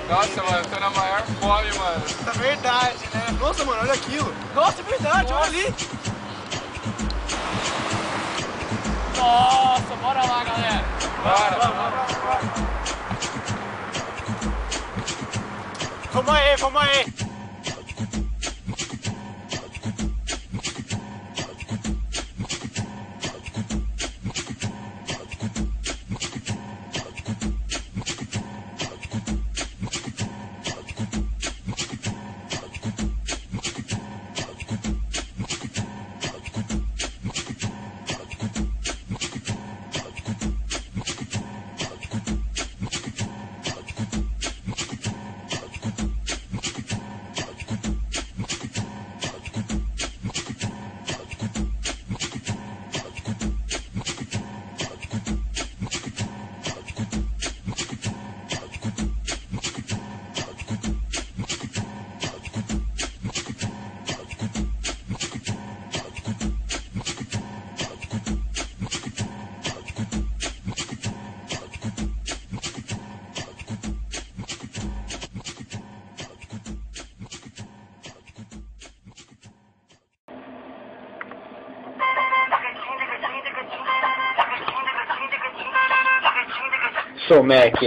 Nossa, mano, eu tô na maior fome, mano. É verdade, né? Nossa, mano, olha aquilo. Nossa, é verdade, olha ali. Nossa, bora lá, galera. Bora. Vamos aí, vamos aí. Sou Mac.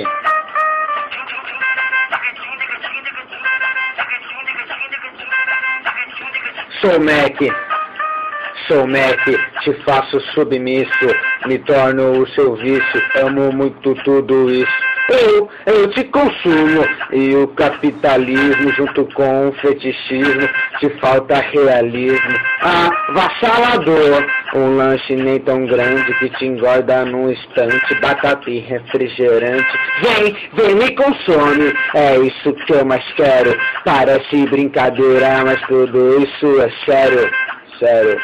Sou Mac. Sou Mac, te faço submisso, me torno o seu vício, amo muito tudo isso. Eu te consumo, e o capitalismo junto com o fetichismo, te falta realismo. Avassalador, um lanche nem tão grande que te engorda num instante, batata e refrigerante. Vem me consome, é isso que eu mais quero. Parece brincadeira, mas tudo isso é sério, sério.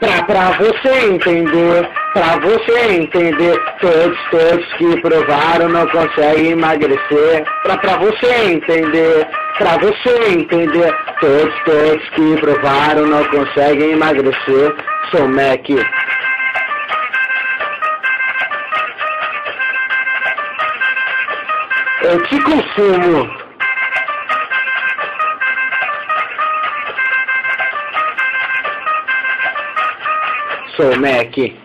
Pra você entender, todos que provaram não conseguem emagrecer. Pra você entender, todos que provaram não conseguem emagrecer. Sou Mac. Eu te consumo. Sou Mac.